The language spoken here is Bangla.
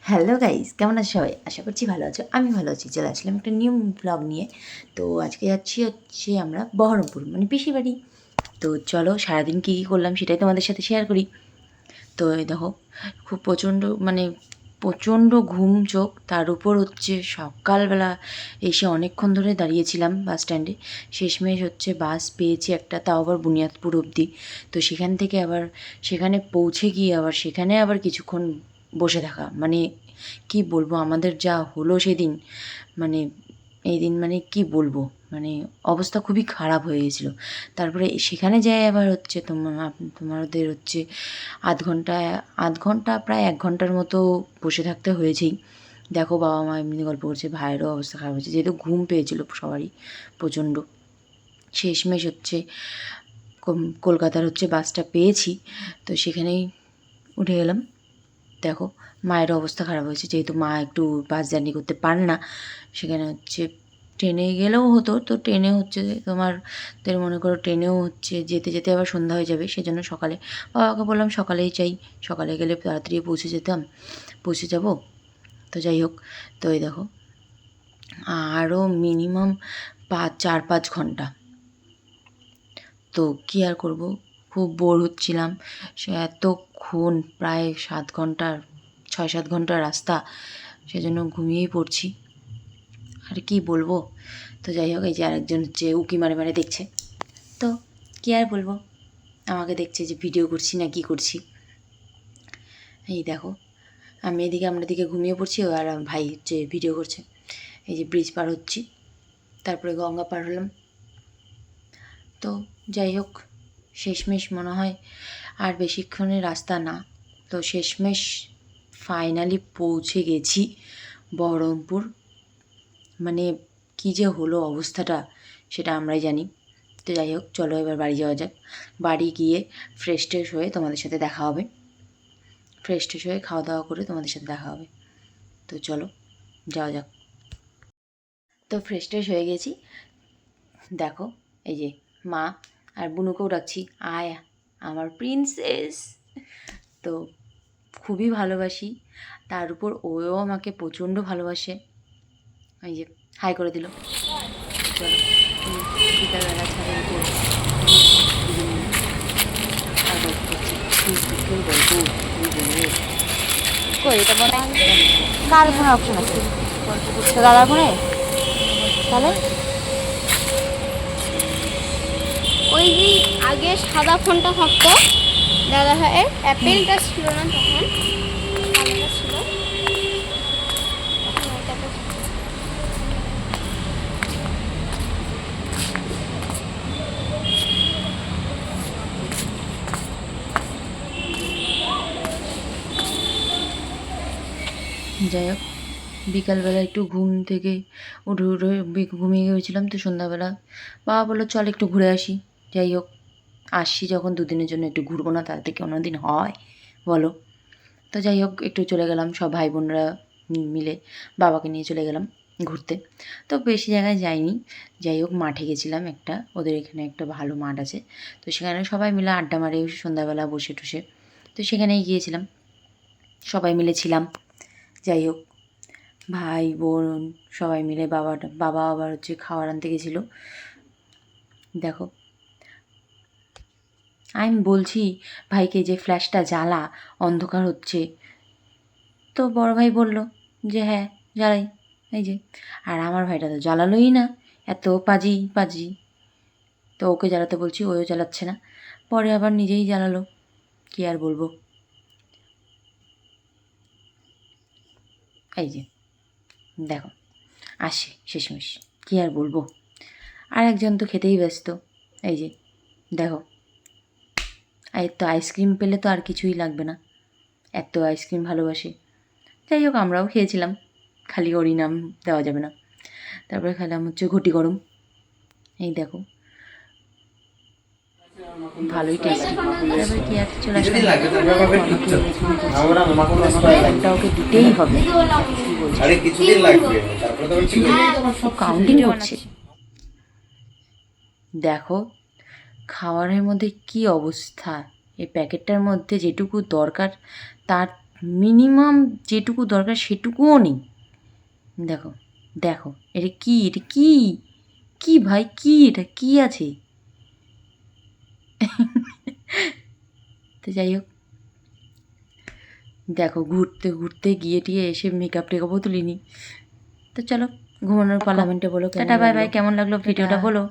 হ্যালো গাইস, কেমন আছো সবাই? আশা করছি ভালো আছো। আমি ভালো আছি। চলে আসলাম একটা নিউ ব্লগ নিয়ে। তো আজকে যাচ্ছি আমরা বহরমপুর, মানে পিসির বাড়ি। তো চলো সারাদিন কী কী করলাম সেটাই তোমাদের সাথে শেয়ার করি। তো এই দেখো, খুব প্রচণ্ড ঘুম চোখ, তার উপর হচ্ছে সকালবেলা এসে অনেকক্ষণ ধরে দাঁড়িয়েছিলাম বাস স্ট্যান্ডে। শেষমেশ হচ্ছে বাস পেয়েছি একটা, তাও আবার বুনিয়াদপুর অবধি। তো সেখান থেকে আবার সেখানে পৌঁছে গিয়ে সেখানে আবার কিছুক্ষণ বসে থাকা, মানে কি বলবো, আমাদের যা হলো সেদিন, মানে এই দিন মানে কি বলবো, মানে অবস্থা খুবই খারাপ হয়ে গেছিলো। তারপরে সেখানে যাই আবার হচ্ছে তোমাদের হচ্ছে আধ ঘন্টা প্রায় 1 ঘন্টার মতো বসে থাকতে হয়েছেই। দেখো বাবা মা এমনি গল্প করছে, ভাইয়েরও অবস্থা খারাপ হয়েছে, যেহেতু ঘুম পেয়েছিল সবারই প্রচণ্ড। শেষমেশ হচ্ছে কলকাতার হচ্ছে বাসটা পেয়েছি, তো সেখানেই উঠে গেলাম। দেখো মায়েরও অবস্থা খারাপ হয়েছে, যেহেতু মা একটু বাস জার্নি করতে পারে না। সেখানে হচ্ছে ট্রেনে গেলেও হতো, তো ট্রেনে হচ্ছে তোমাদের মনে করো ট্রেনেও হচ্ছে যেতে যেতে আবার সন্ধ্যা হয়ে যাবে, সেজন্য সকালে বাবাকে বললাম সকালেই চাই, সকালে গেলে তাড়াতাড়ি পৌঁছে যাব। তো যাই হোক, তো এই দেখো আরও মিনিমাম 4-5 ঘন্টা। তো কী আর করবো, খুব বোর হচ্ছিলাম। সে এতক্ষণ প্রায় 7 ঘন্টার 6-7 ঘন্টার রাস্তা, সেজন্য ঘুমিয়েই পড়ছি। আর কি বলবো। তো যাই হোক, এই যে আরেকজন হচ্ছে উকি মারে মারে দেখছে। তো কী আর বলবো, আমাকে দেখছে যে ভিডিও করছি না কি করছি। এই দেখো আমরা দিকে ঘুমিয়ে পড়ছি, আর ভাই হচ্ছে ভিডিও করছে। এই যে ব্রিজ পার হচ্ছি, তারপরে গঙ্গা পার হলাম। তো যাই হোক, শেষমেশ মনে হয় আর বেশিক্ষণের রাস্তা না। তো শেষমেশ ফাইনালি পৌঁছে গেছি বহরমপুর। মানে কী যে হলো অবস্থাটা, সেটা আমরাই জানি। তো যাই হোক, চলো এবার বাড়ি যাওয়া যাক। বাড়ি গিয়ে ফ্রেশ ট্রেশ হয়ে তোমাদের সাথে দেখা হবে। ফ্রেশ ট্রেশ হয়ে খাওয়া দাওয়া করে তোমাদের সাথে দেখা হবে। তো চলো যাওয়া যাক। তো ফ্রেশ ট্রেশ হয়ে গেছি। দেখো এই যে মা আর বুনুকেও ডাকছি, আয় আমার প্রিন্সেস। তো খুবই ভালোবাসি, তার উপর ওও আমাকে প্রচণ্ড ভালোবাসে। এই যে হাই করে দিল। চলো বিকালবেলা ছাদের উপর আর গল্প করছি, দুঃখের গল্প বলবে। কই এটা মনে কার ফোনে অপশন আছে? গল্প তো করতে দাদার ফোনে তাহলে ওই যে আগে সাদা ফোনটা থাকতো দাদা ভাইয়ের, অ্যাপেলটা ছিল না তখন, সাদাটা ছিল। এখন ওইটাতে যাই হোক, বিকালবেলা একটু ঘুম থেকে উঠে ঘুমিয়ে গিয়েছিলাম। তো সন্ধ্যাবেলা বাবা বললো চল একটু ঘুরে আসি। যাই হোক, আসছি যখন দুদিনের জন্য একটু ঘুরবো না, তাতে কি অন্যদিন হয় বলো। তো যাই হোক, একটু চলে গেলাম সব ভাই বোনরা মিলে, বাবাকে নিয়ে চলে গেলাম ঘুরতে। তো বেশি জায়গায় যাইনি। যাই হোক, মাঠে গেছিলাম একটা, ওদের এখানে একটা ভালো মাঠ আছে। তো সেখানে সবাই মিলে আড্ডা মারে সন্ধ্যাবেলা বসে টসে। তো সেখানেই গিয়েছিলাম, সবাই মিলে ছিলাম। যাই হোক, ভাই বোন সবাই মিলে, বাবা আবার হচ্ছে খাবার আনতে গেছিলো। দেখো আমি বলছি ভাইকে যে ফ্ল্যাশটা জ্বালা, অন্ধকার হচ্ছে। তো বড় ভাই বলল যে হ্যাঁ জ্বালাই। এই যে, আর আমার ভাইটা তো জ্বালালোই না, এত পাজি পাজি। তো ওকে জ্বালাতে বলছি, ওও জ্বালাচ্ছে না। পরে আবার নিজেই জ্বালালো, কী আর বলবো। এই যে দেখো আসে শেষমেশ, কী আর বলবো। আর একজন তো খেতেই ব্যস্ত। এই যে দেখো, আর তো আইসক্রিম পেলে তো আর কিছুই লাগবে না, এত আইসক্রিম ভালোবাসে। যাই হোক, আমরাও খেয়েছিলাম, খালি ওরই নাম দেওয়া যাবে না। তারপরে খেলাম হচ্ছে ঘটি গরম। এই দেখো ভালোই টেস্টি। তারপরে কি আর চলে আসলাম, একটা ওকে দিতেই হবে। কী বলছি, কাউন্টিং করছে। দেখো খাবারের মধ্যে কি অবস্থা, এই প্যাকেটটার মধ্যে যেটুকু দরকার তার মিনিমাম যেটুকু দরকার সেটুকুও নেই। দেখো দেখো, এটা কি, এটা কি, কি ভাই, কি এটা, কি আছে? তো যাই হোক, দেখো ঘুরতে ঘুরতে গিয়ে টিয়ে এসে মেকআপ টেকআপও তুলিনি। তো চলো ঘুমানোর পালা। কমেন্টে বলো টাটা, বাই বাই, কেমন লাগলো ভিডিওটা বলো।